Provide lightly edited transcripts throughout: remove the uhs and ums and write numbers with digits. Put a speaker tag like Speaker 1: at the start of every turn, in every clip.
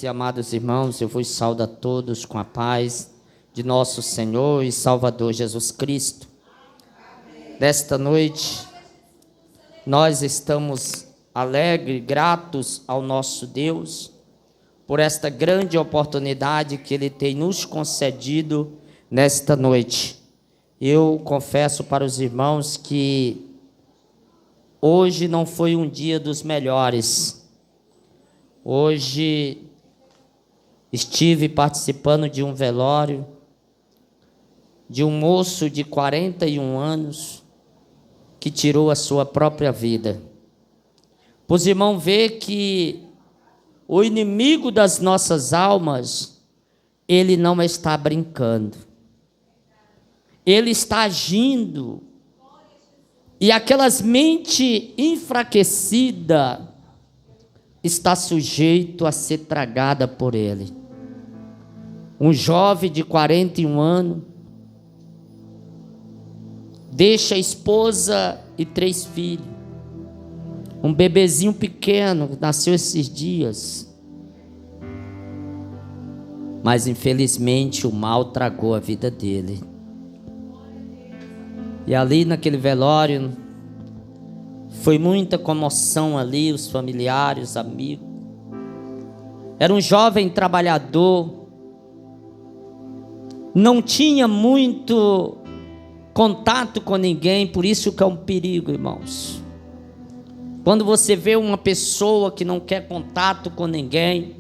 Speaker 1: Queridos e amados irmãos, eu vos saúdo a todos com a paz de nosso Senhor e Salvador Jesus Cristo. Nesta noite, nós estamos alegres, gratos ao nosso Deus por esta grande oportunidade que Ele tem nos concedido nesta noite. Eu confesso para os irmãos que hoje não foi um dia dos melhores. Hoje estive participando de um velório de um moço de 41 anos que tirou a sua própria vida. Os irmãos ver que o inimigo das nossas almas, ele não está brincando. Ele está agindo. E aquelas mentes enfraquecidas está sujeito a ser tragada por ele. Um jovem de 41 anos deixa a esposa e 3 filhos. Um bebezinho pequeno que nasceu esses dias. Mas infelizmente o mal tragou a vida dele. E ali naquele velório foi muita comoção ali, os familiares, os amigos. Era um jovem trabalhador, não tinha muito contato com ninguém, por isso que é um perigo, irmãos. Quando você vê uma pessoa que não quer contato com ninguém,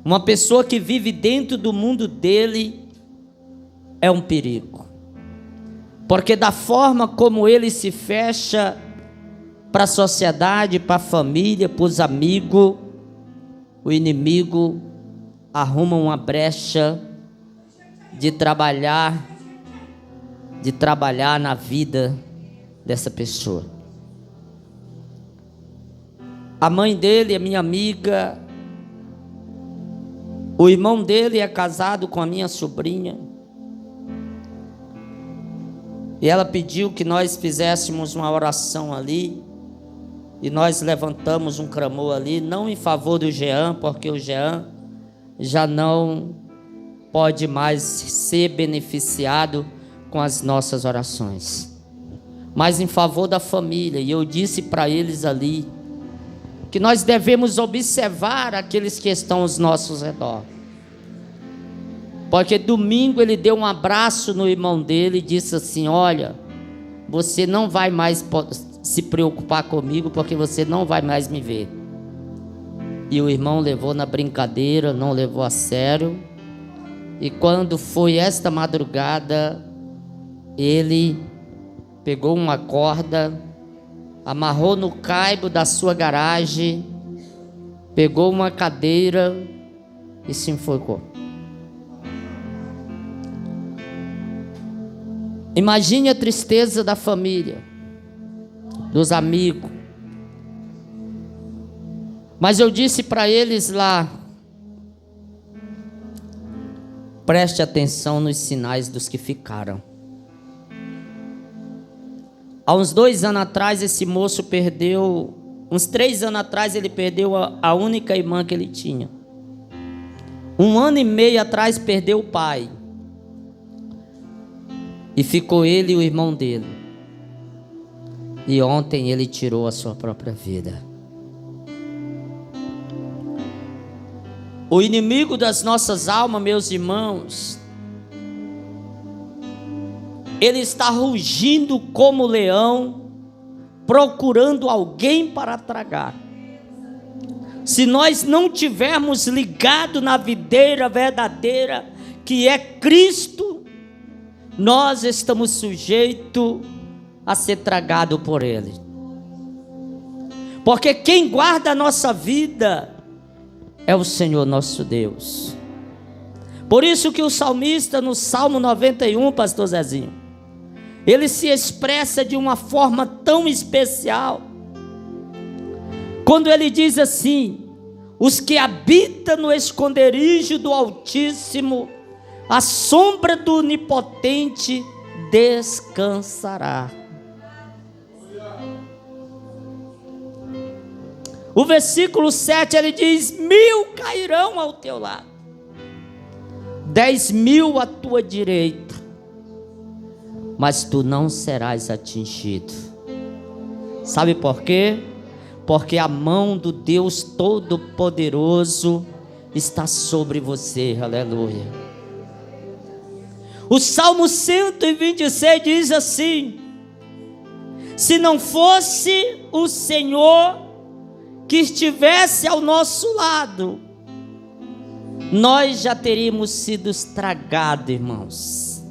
Speaker 1: uma pessoa que vive dentro do mundo dele, é um perigo. Porque da forma como ele se fecha para a sociedade, para a família, para os amigos, o inimigo arruma uma brecha de trabalhar na vida dessa pessoa. A mãe dele é minha amiga, o irmão dele é casado com a minha sobrinha, e ela pediu que nós fizéssemos uma oração ali, e nós levantamos um clamor ali, não em favor do Jean, porque o Jean já não pode mais ser beneficiado com as nossas orações, mas em favor da família. E eu disse para eles ali que nós devemos observar aqueles que estão aos nossos redor. Porque domingo ele deu um abraço no irmão dele e disse assim: olha, você não vai mais se preocupar comigo, porque você não vai mais me ver. E o irmão levou na brincadeira, não levou a sério. E quando foi esta madrugada, ele pegou uma corda, amarrou no caibo da sua garagem, pegou uma cadeira e se enforcou. Imagine a tristeza da família, dos amigos. Mas eu disse para eles lá: preste atenção nos sinais dos que ficaram. Há uns 2 anos atrás, esse moço perdeu, uns 3 anos atrás, ele perdeu a única irmã que ele tinha. 1 ano e meio atrás, perdeu o pai. E ficou ele e o irmão dele. E ontem ele tirou a sua própria vida. O inimigo das nossas almas, meus irmãos, ele está rugindo como leão, procurando alguém para tragar. Se nós não tivermos ligado na videira verdadeira, que é Cristo, nós estamos sujeitos a ser tragado por ele. Porque quem guarda a nossa vida é o Senhor nosso Deus. Por isso que o salmista no Salmo 91, pastor Zezinho, ele se expressa de uma forma tão especial, quando ele diz assim: os que habitam no esconderijo do Altíssimo, a sombra do Onipotente descansará. O versículo 7 ele diz: 1000 cairão ao teu lado, 10.000 à tua direita, mas tu não serás atingido. Sabe por quê? Porque a mão do Deus Todo-Poderoso está sobre você. Aleluia. O Salmo 126 diz assim: se não fosse o Senhor que estivesse ao nosso lado, nós já teríamos sido estragados, irmãos.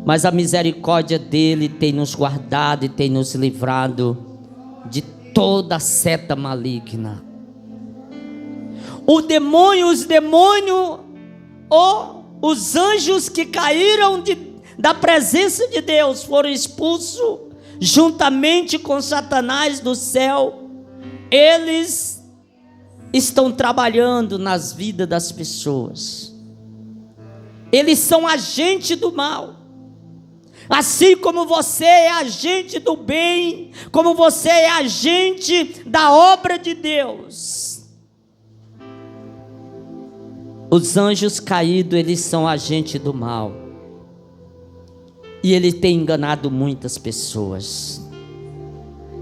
Speaker 1: Mas a misericórdia dele tem nos guardado e tem nos livrado de toda seta maligna. Os demônios, os anjos que caíram da presença de Deus foram expulsos juntamente com Satanás do céu. Eles estão trabalhando nas vidas das pessoas. Eles são agentes do mal. Assim como você é agente do bem, como você é agente da obra de Deus. Os anjos caídos, eles são agentes do mal. E ele tem enganado muitas pessoas.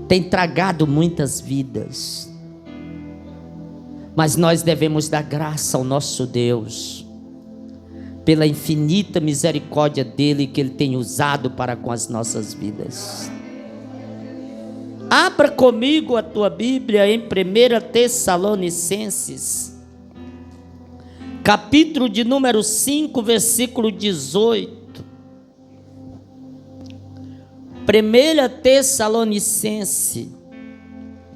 Speaker 1: Tem tragado muitas vidas. Mas nós devemos dar graça ao nosso Deus, pela infinita misericórdia dele que ele tem usado para com as nossas vidas. Abra comigo a tua Bíblia em 1 Tessalonicenses, capítulo de número 5, versículo 18. 1 Tessalonicenses.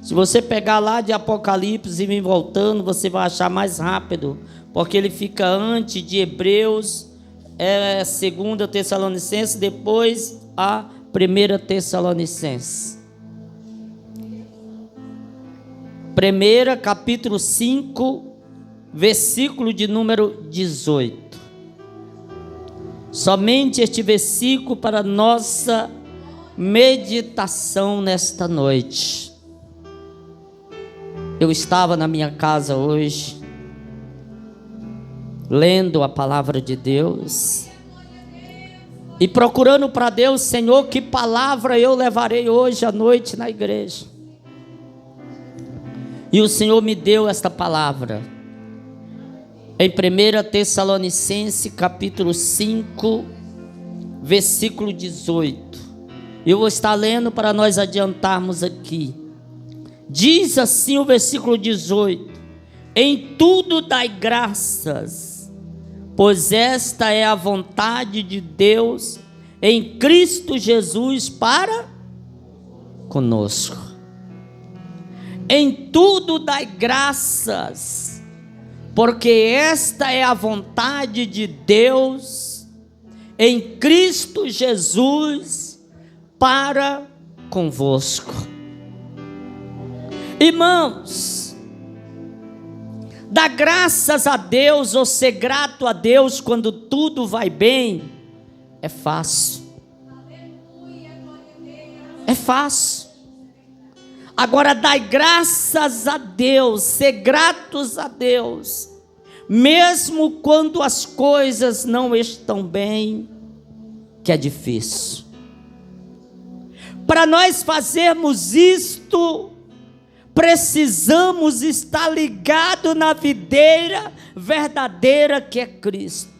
Speaker 1: Se você pegar lá de Apocalipse e vir voltando, você vai achar mais rápido, porque ele fica antes de Hebreus, 2 Tessalonicenses, depois a 1 Tessalonicenses. 1, capítulo 5, versículo de número 18. Somente este versículo para nossa meditação nesta noite. Eu estava na minha casa hoje, lendo a palavra de Deus e procurando para Deus: Senhor, que palavra eu levarei hoje à noite na igreja? E o Senhor me deu esta palavra em 1 Tessalonicenses capítulo 5, versículo 18. Eu vou estar lendo para nós adiantarmos aqui. Diz assim o versículo 18: em tudo dai graças, pois esta é a vontade de Deus em Cristo Jesus para conosco. Em tudo dai graças, porque esta é a vontade de Deus em Cristo Jesus para convosco. Irmãos, dar graças a Deus ou ser grato a Deus quando tudo vai bem é fácil. É fácil. Agora, dar graças a Deus, ser gratos a Deus, mesmo quando as coisas não estão bem, que é difícil. Para nós fazermos isto, precisamos estar ligados na videira verdadeira que é Cristo.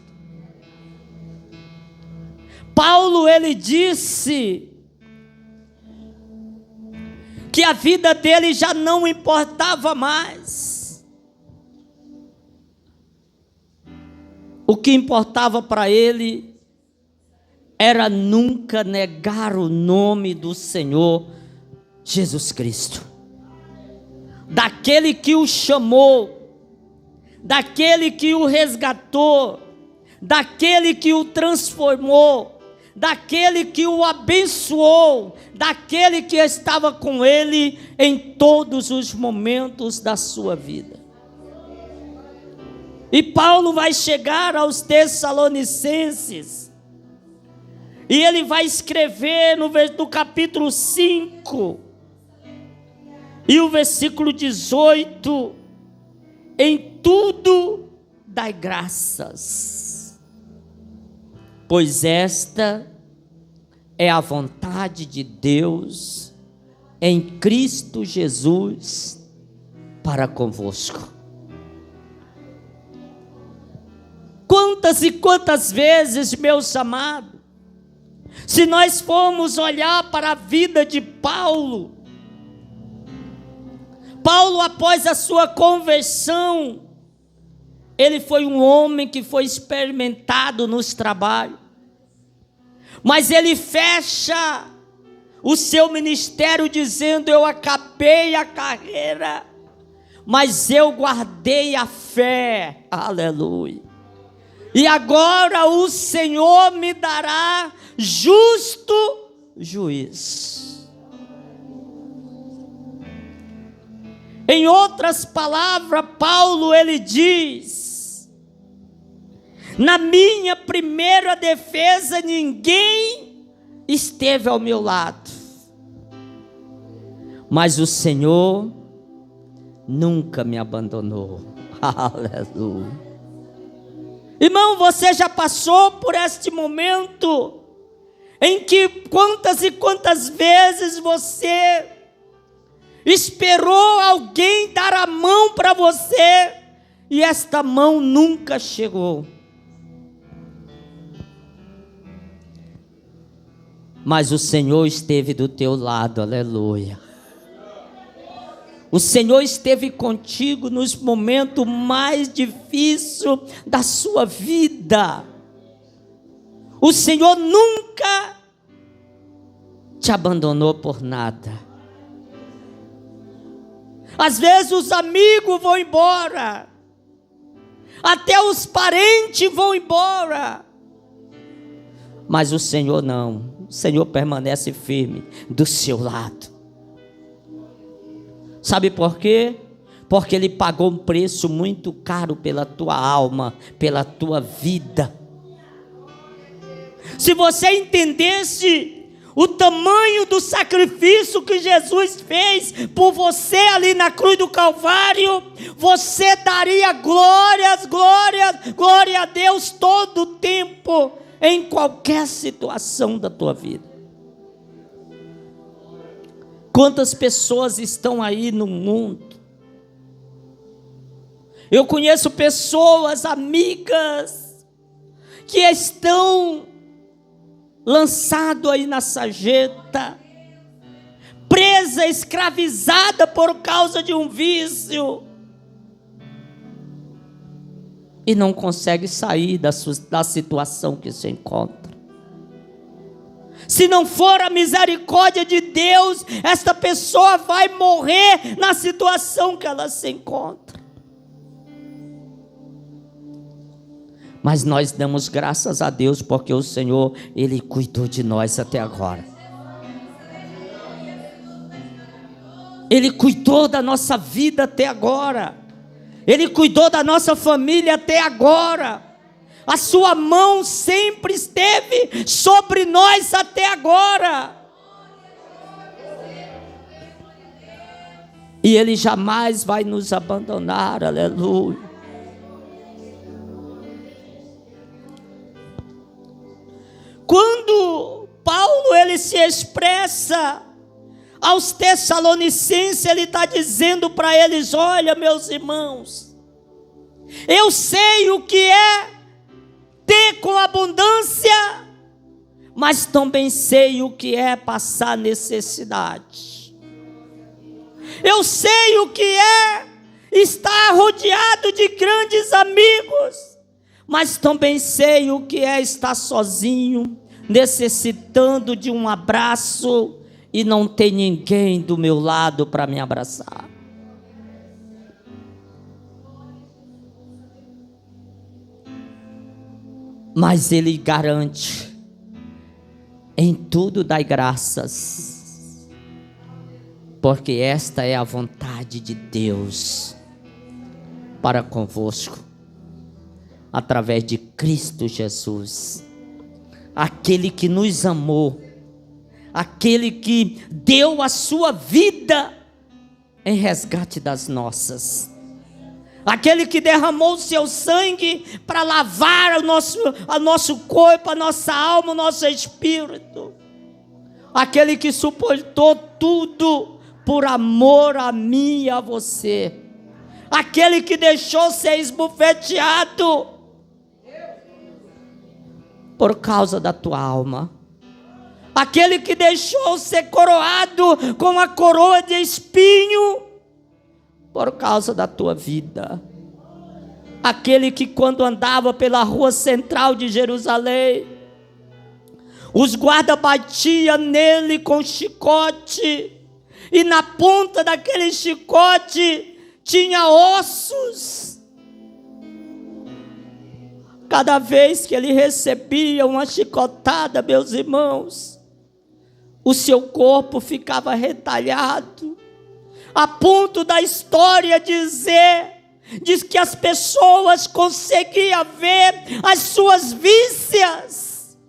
Speaker 1: Paulo, ele disse que a vida dele já não importava mais. O que importava para ele era nunca negar o nome do Senhor Jesus Cristo, daquele que o chamou, daquele que o resgatou, daquele que o transformou, daquele que o abençoou, daquele que estava com ele em todos os momentos da sua vida. E Paulo vai chegar aos Tessalonicenses, e ele vai escrever no capítulo 5, E o versículo 18: em tudo dai graças, pois esta é a vontade de Deus em Cristo Jesus para convosco. Quantas e quantas vezes, meus amados, se nós formos olhar para a vida de Paulo, após a sua conversão, ele foi um homem que foi experimentado nos trabalhos, mas ele fecha o seu ministério dizendo: eu acabei a carreira, mas eu guardei a fé. Aleluia. E agora o Senhor me dará justo juiz. Em outras palavras, Paulo ele diz: na minha primeira defesa ninguém esteve ao meu lado, mas o Senhor nunca me abandonou. Aleluia. Irmão, você já passou por este momento em que quantas e quantas vezes você esperou alguém dar a mão para você e esta mão nunca chegou? Mas o Senhor esteve do teu lado, aleluia. O Senhor esteve contigo nos momentos mais difíceis da sua vida. O Senhor nunca te abandonou por nada. Às vezes os amigos vão embora, até os parentes vão embora, mas o Senhor não. O Senhor permanece firme do seu lado. Sabe por quê? Porque Ele pagou um preço muito caro pela tua alma, pela tua vida. Se você entendesse o tamanho do sacrifício que Jesus fez por você ali na cruz do Calvário, você daria glória a Deus todo o tempo, em qualquer situação da tua vida. Quantas pessoas estão aí no mundo? Eu conheço pessoas, amigas, que estão lançadas aí na sarjeta, presa, escravizada por causa de um vício, e não consegue sair da situação que se encontra. Se não for a misericórdia de Deus, esta pessoa vai morrer na situação que ela se encontra. Mas nós damos graças a Deus, porque o Senhor, Ele cuidou de nós até agora. Ele cuidou da nossa vida até agora. Ele cuidou da nossa família até agora. A sua mão sempre esteve sobre nós até agora. E Ele jamais vai nos abandonar, aleluia. Quando Paulo ele se expressa aos Tessalonicenses, ele está dizendo para eles: olha, meus irmãos, eu sei o que é ter com abundância, mas também sei o que é passar necessidade. Eu sei o que é estar rodeado de grandes amigos, mas também sei o que é estar sozinho, necessitando de um abraço e não ter ninguém do meu lado para me abraçar. Mas Ele garante: em tudo dai graças, porque esta é a vontade de Deus para convosco, através de Cristo Jesus, aquele que nos amou, aquele que deu a sua vida em resgate das nossas. Aquele que derramou o seu sangue para lavar o nosso corpo, a nossa alma, o nosso espírito. Aquele que suportou tudo por amor a mim e a você. Aquele que deixou ser esbofeteado por causa da tua alma. Aquele que deixou ser coroado com a coroa de espinho por causa da tua vida. Aquele que quando andava pela rua central de Jerusalém, os guardas batiam nele com chicote, e na ponta daquele chicote tinha ossos. Cada vez que ele recebia uma chicotada, meus irmãos, o seu corpo ficava retalhado, a ponto da história diz que as pessoas conseguiam ver as suas vísceras.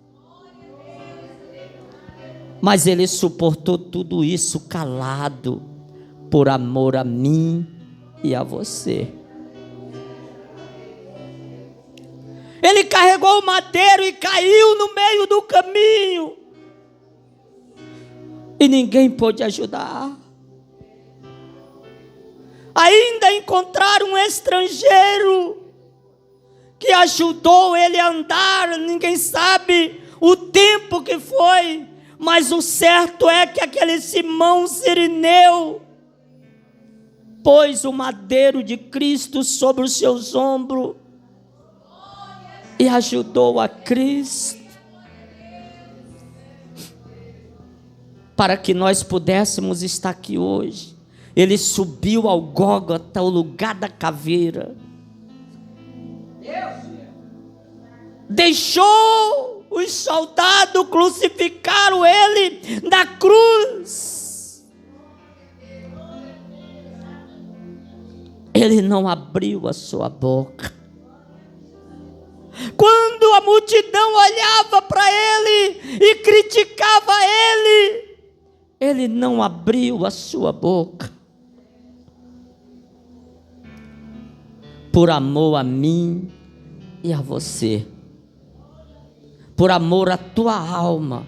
Speaker 1: Mas ele suportou tudo isso calado, por amor a mim e a você. Ele carregou o madeiro e caiu no meio do caminho, e ninguém pôde ajudar. Ainda encontraram um estrangeiro que ajudou ele a andar. Ninguém sabe o tempo que foi, mas o certo é que aquele Simão Cireneu pôs o madeiro de Cristo sobre os seus ombros e ajudou a Cristo para que nós pudéssemos estar aqui hoje. Ele subiu ao Gólgota, o lugar da caveira. Deixou os soldados crucificaram ele na cruz. Ele não abriu a sua boca. Quando a multidão olhava para ele e criticava ele não abriu a sua boca. Por amor a mim e a você, por amor à tua alma,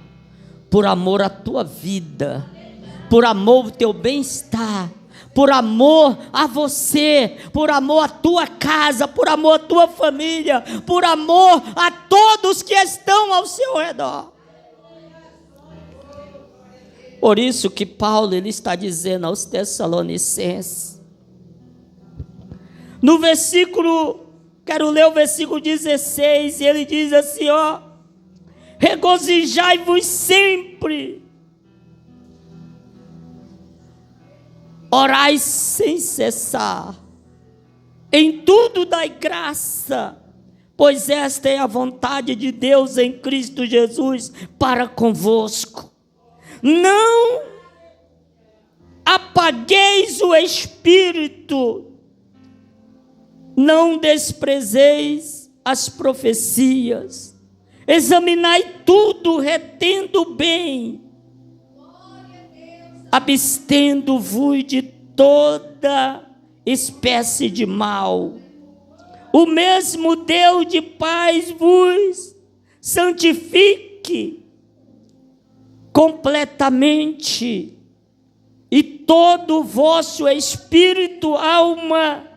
Speaker 1: por amor à tua vida, por amor ao teu bem-estar, por amor a você, por amor à tua casa, por amor à tua família, por amor a todos que estão ao seu redor. Por isso que Paulo ele está dizendo aos Tessalonicenses, no versículo, quero ler o versículo 16, e ele diz assim, regozijai-vos sempre, orai sem cessar, em tudo dai graça, pois esta é a vontade de Deus em Cristo Jesus para convosco. Não apagueis o espírito, não desprezeis as profecias, examinai tudo, retendo o bem, abstendo-vos de toda espécie de mal. O mesmo Deus de paz vos santifique completamente, e todo o vosso espírito, alma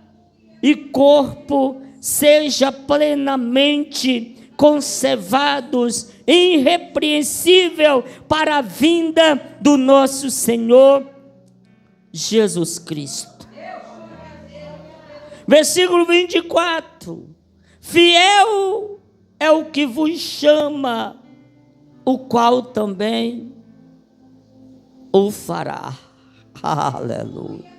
Speaker 1: e corpo seja plenamente conservados, irrepreensível para a vinda do nosso Senhor Jesus Cristo. Versículo 24: fiel é o que vos chama, o qual também o fará. Aleluia.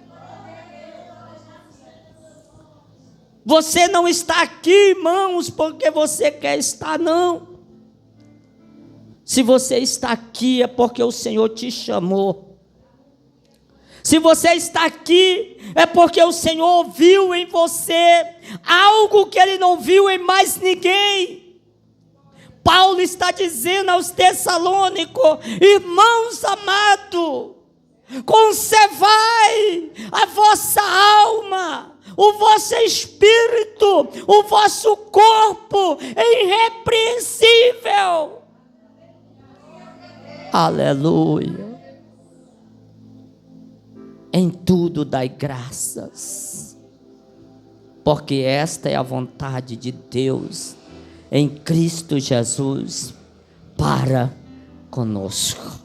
Speaker 1: Você não está aqui, irmãos, porque você quer estar, não. Se você está aqui é porque o Senhor te chamou. Se você está aqui é porque o Senhor viu em você algo que Ele não viu em mais ninguém. Paulo está dizendo aos Tessalônicos: irmãos amados, conservai a vossa alma, o vosso espírito, o vosso corpo irrepreensível. Aleluia. Em tudo dai graças, porque esta é a vontade de Deus em Cristo Jesus para conosco.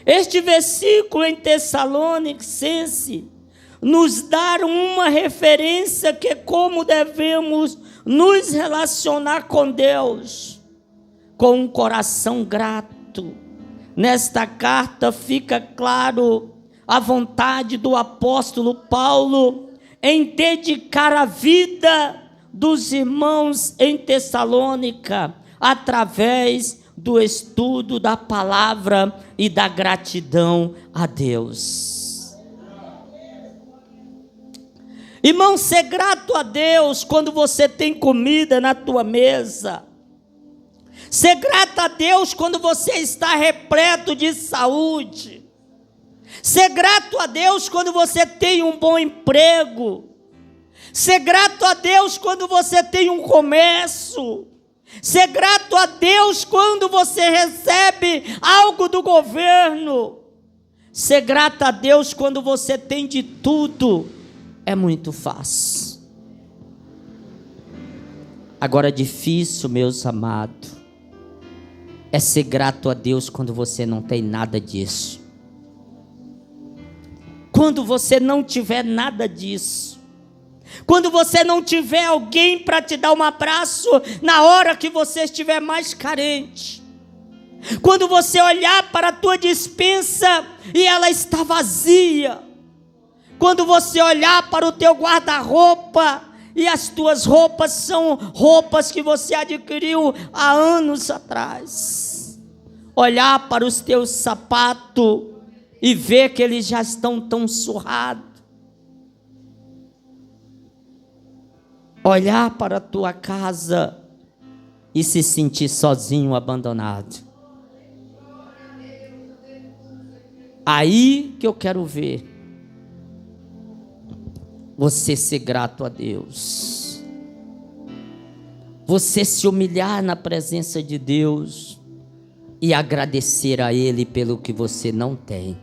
Speaker 1: Este versículo em Tessalonicenses nos dá uma referência que como devemos nos relacionar com Deus, com um coração grato. Nesta carta fica claro a vontade do apóstolo Paulo em dedicar a vida dos irmãos em Tessalônica através do estudo da palavra e da gratidão a Deus. Irmão, ser grato a Deus quando você tem comida na tua mesa. Ser grato a Deus quando você está repleto de saúde. Ser grato a Deus quando você tem um bom emprego. Ser grato a Deus quando você tem um comércio. Ser grato a Deus quando você recebe algo do governo. Ser grato a Deus quando você tem de tudo é muito fácil. Agora, difícil, meus amados, é ser grato a Deus quando você não tem nada disso. Quando você não tiver nada disso. Quando você não tiver alguém para te dar um abraço na hora que você estiver mais carente. Quando você olhar para a tua despensa e ela está vazia. Quando você olhar para o teu guarda-roupa e as tuas roupas são roupas que você adquiriu há anos atrás. Olhar para os teus sapatos e ver que eles já estão tão surrados. Olhar para a tua casa e se sentir sozinho, abandonado. Aí que eu quero ver você ser grato a Deus. Você se humilhar na presença de Deus e agradecer a Ele pelo que você não tem.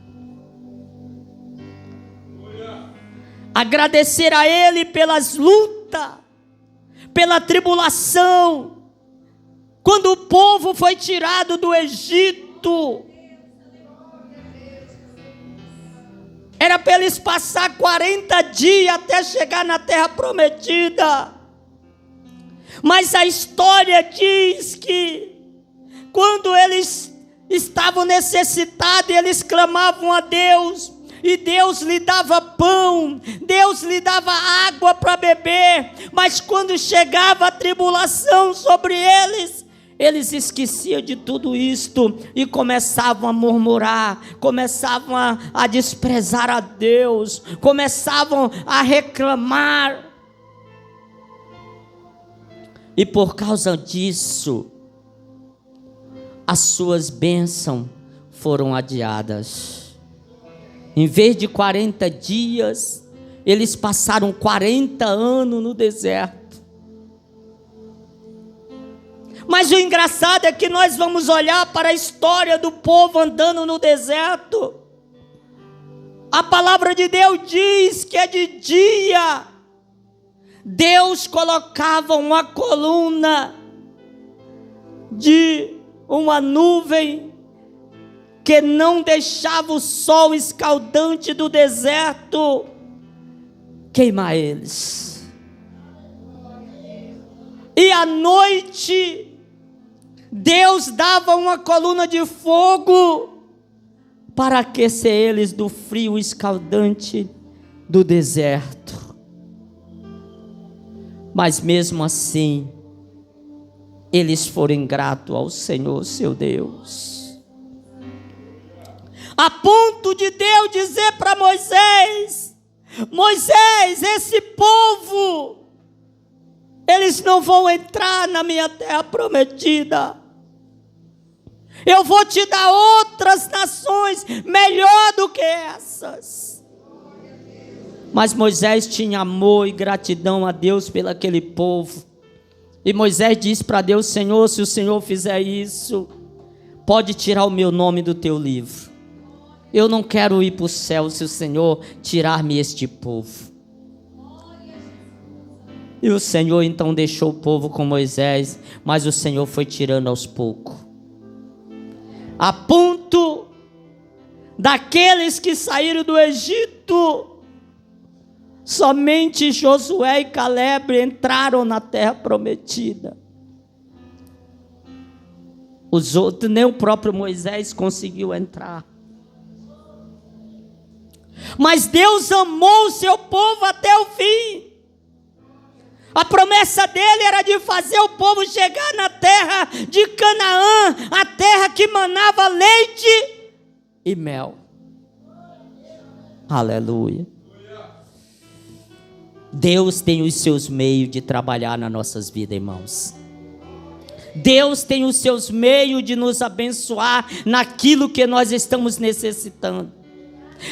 Speaker 1: Agradecer a Ele pelas lutas, pela tribulação. Quando o povo foi tirado do Egito, era para eles passar 40 dias até chegar na terra prometida. Mas a história diz que quando eles estavam necessitados, eles clamavam a Deus. E Deus lhe dava pão, Deus lhe dava água para beber. Mas quando chegava a tribulação sobre eles, eles esqueciam de tudo isto e começavam a murmurar, começavam a desprezar a Deus, começavam a reclamar. E por causa disso, as suas bênçãos foram adiadas. Em vez de 40 dias, eles passaram 40 anos no deserto. Mas o engraçado é que nós vamos olhar para a história do povo andando no deserto. A palavra de Deus diz que é de dia. Deus colocava uma coluna de uma nuvem que não deixava o sol escaldante do deserto queimar eles. E à noite, Deus dava uma coluna de fogo para aquecer eles do frio escaldante do deserto. Mas mesmo assim, eles foram ingratos ao Senhor, seu Deus. A ponto de Deus dizer para Moisés: Moisés, esse povo, eles não vão entrar na minha terra prometida, Eu vou te dar outras nações melhor do que essas. Mas Moisés tinha amor e gratidão a Deus pelo aquele povo. E Moisés disse para Deus: Senhor, se o Senhor fizer isso, pode tirar o meu nome do teu livro. Eu não quero ir para o céu se o Senhor tirar-me este povo. E o Senhor então deixou o povo com Moisés, mas o Senhor foi tirando aos poucos. A ponto daqueles que saíram do Egito, somente Josué e Caleb entraram na terra prometida. Os outros, nem o próprio Moisés conseguiu entrar. Mas Deus amou o seu povo até o fim. A promessa dele era de fazer o povo chegar na terra de Canaã, a terra que manava leite e mel. Aleluia. Deus tem os seus meios de trabalhar nas nossas vidas, irmãos. Deus tem os seus meios de nos abençoar naquilo que nós estamos necessitando.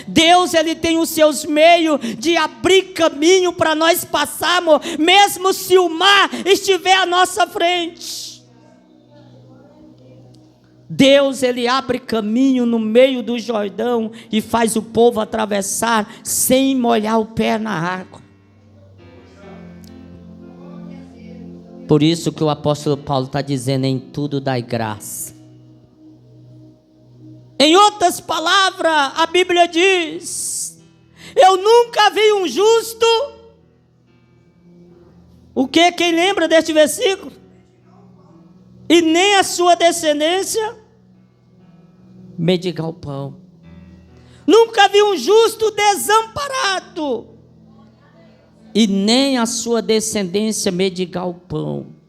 Speaker 1: Deus, Ele tem os seus meios de abrir caminho para nós passarmos, mesmo se o mar estiver à nossa frente. Deus, Ele abre caminho no meio do Jordão e faz o povo atravessar sem molhar o pé na água. Por isso que o apóstolo Paulo está dizendo: em tudo dai graça. Em outras palavras, a Bíblia diz: eu nunca vi um justo. O que? Quem lembra deste versículo? E nem a sua descendência mendigar o pão. Nunca vi um justo desamparado, e nem a sua descendência mendigar o pão.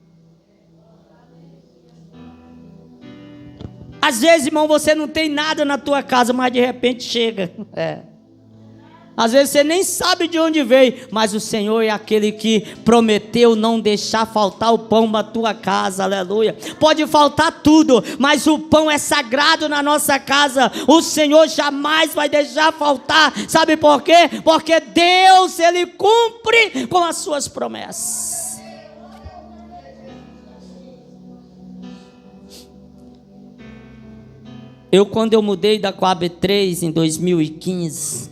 Speaker 1: Às vezes, irmão, você não tem nada na tua casa, mas de repente chega. Às vezes você nem sabe de onde veio, mas o Senhor é aquele que prometeu não deixar faltar o pão na tua casa, aleluia. Pode faltar tudo, mas o pão é sagrado na nossa casa. O Senhor jamais vai deixar faltar. Sabe por quê? Porque Deus, Ele cumpre com as suas promessas. Quando eu mudei da Coab 3 em 2015,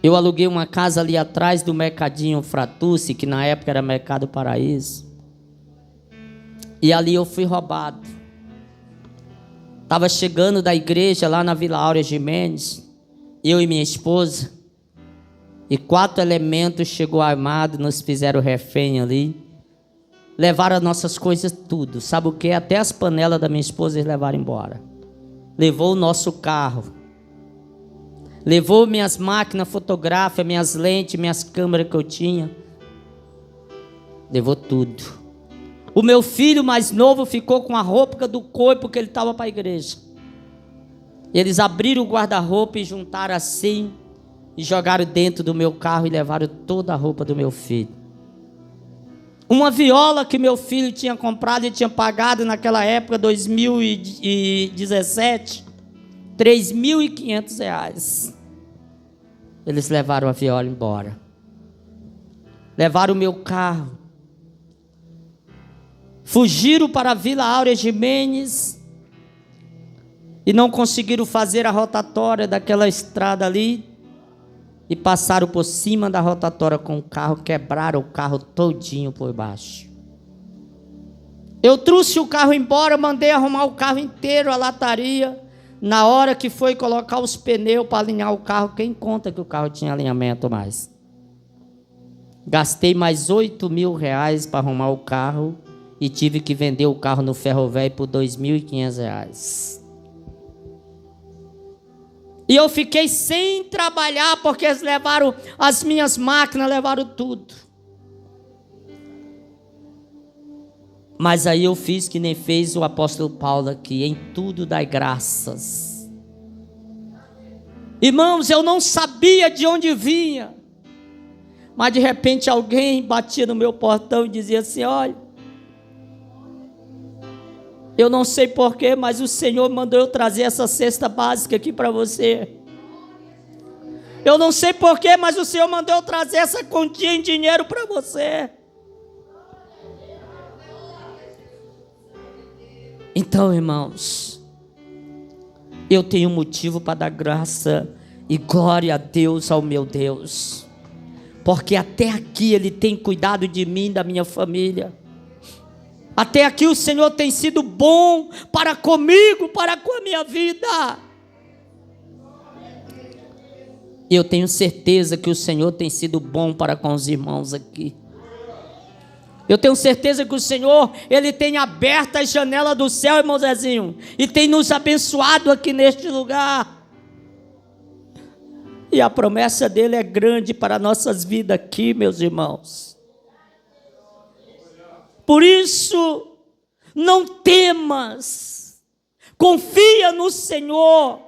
Speaker 1: eu aluguei uma casa ali atrás do Mercadinho Fratucci, que na época era Mercado Paraíso. E ali eu fui roubado. Estava chegando da igreja lá na Vila Áurea Gimenez, eu e minha esposa, e 4 elementos chegou armados, nos fizeram refém ali. Levaram as nossas coisas tudo. Sabe o que? Até as panelas da minha esposa eles levaram embora. Levou o nosso carro. Levou minhas máquinas fotográficas, minhas lentes, minhas câmeras que eu tinha. Levou tudo. O meu filho mais novo ficou com a roupa do corpo porque ele estava para a igreja. Eles abriram o guarda-roupa e juntaram assim e jogaram dentro do meu carro e levaram toda a roupa do meu filho. Uma viola que meu filho tinha comprado e tinha pagado naquela época, 2017, R$3.500. Eles levaram a viola embora. Levaram o meu carro. Fugiram para a Vila Áurea Gimenez e não conseguiram fazer a rotatória daquela estrada ali. E passaram por cima da rotatória com o carro, quebraram o carro todinho por baixo. Eu trouxe o carro embora, mandei arrumar o carro inteiro, a lataria. Na hora que foi colocar os pneus para alinhar o carro, quem conta que o carro tinha alinhamento mais? Gastei mais R$8.000 para arrumar o carro e tive que vender o carro no ferro velho por R$2.500. E eu fiquei sem trabalhar porque eles levaram as minhas máquinas, levaram tudo. Mas aí eu fiz que nem fez o apóstolo Paulo aqui: em tudo dai graças. Irmãos, eu não sabia de onde vinha, mas de repente alguém batia no meu portão e dizia assim: olha, Eu não sei porquê, mas o Senhor mandou eu trazer essa cesta básica aqui para você. Eu não sei porquê, mas o Senhor mandou eu trazer essa quantia em dinheiro para você. Então, irmãos, eu tenho motivo para dar graça e glória a Deus, ao meu Deus, porque até aqui Ele tem cuidado de mim e da minha família. Até aqui o Senhor tem sido bom para comigo, para com a minha vida. E eu tenho certeza que o Senhor tem sido bom para com os irmãos aqui. Eu tenho certeza que o Senhor, Ele tem aberto as janelas do céu, irmão Zezinho, e tem nos abençoado aqui neste lugar. E a promessa dEle é grande para nossas vidas aqui, meus irmãos. Por isso, não temas, confia no Senhor,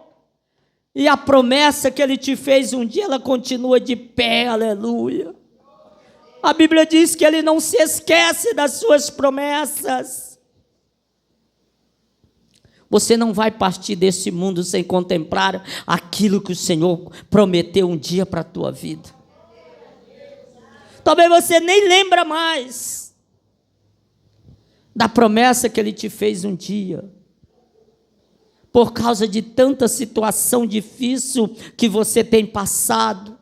Speaker 1: e a promessa que Ele te fez um dia, ela continua de pé, aleluia. A Bíblia diz que Ele não se esquece das suas promessas. Você não vai partir desse mundo sem contemplar aquilo que o Senhor prometeu um dia para a tua vida. Talvez você nem lembra mais da promessa que Ele te fez um dia, por causa de tanta situação difícil que você tem passado.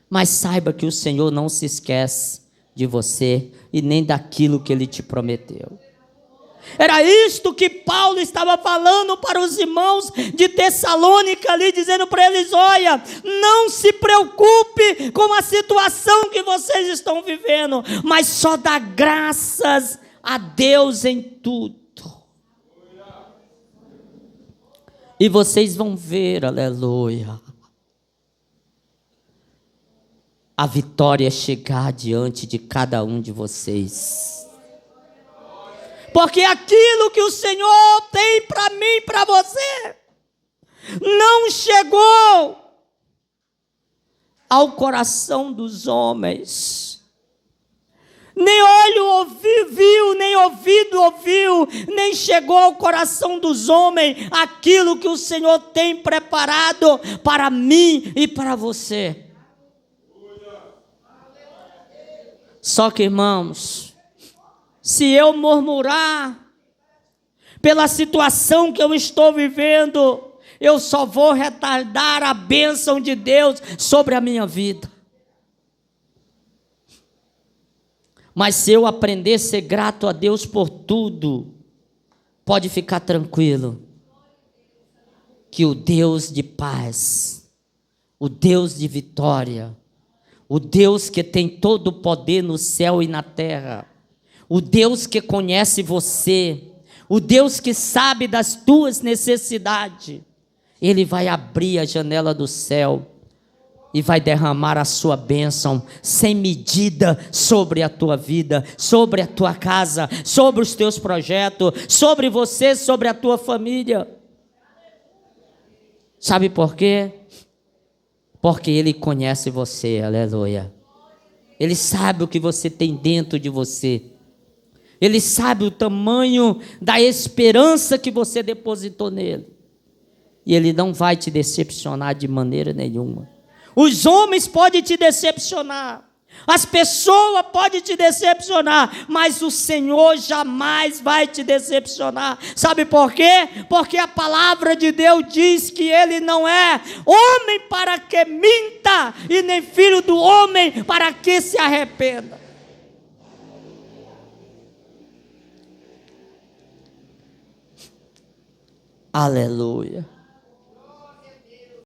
Speaker 1: Mas saiba que o Senhor não se esquece de você e nem daquilo que Ele te prometeu. Era isto que Paulo estava falando para os irmãos de Tessalônica ali, dizendo para eles: olha, não se preocupe com a situação que vocês estão vivendo, mas só dá graças a Deus em tudo. E vocês vão ver, aleluia, a vitória chegar diante de cada um de vocês. Porque aquilo que o Senhor tem para mim e para você não chegou ao coração dos homens. Nem olho viu, nem ouvido ouviu, nem chegou ao coração dos homens aquilo que o Senhor tem preparado para mim e para você. Só que, irmãos, se eu murmurar pela situação que eu estou vivendo, eu só vou retardar a bênção de Deus sobre a minha vida. Mas se eu aprender a ser grato a Deus por tudo, pode ficar tranquilo, que o Deus de paz, o Deus de vitória, o Deus que tem todo o poder no céu e na terra, o Deus que conhece você, o Deus que sabe das tuas necessidades, Ele vai abrir a janela do céu e vai derramar a sua bênção sem medida sobre a tua vida, sobre a tua casa, sobre os teus projetos, sobre você, sobre a tua família. Sabe por quê? Porque Ele conhece você, aleluia. Ele sabe o que você tem dentro de você. Ele sabe o tamanho da esperança que você depositou nele. E Ele não vai te decepcionar de maneira nenhuma. Os homens podem te decepcionar, as pessoas podem te decepcionar, mas o Senhor jamais vai te decepcionar. Sabe por quê? Porque a palavra de Deus diz que Ele não é homem para que minta, e nem filho do homem para que se arrependa. Aleluia.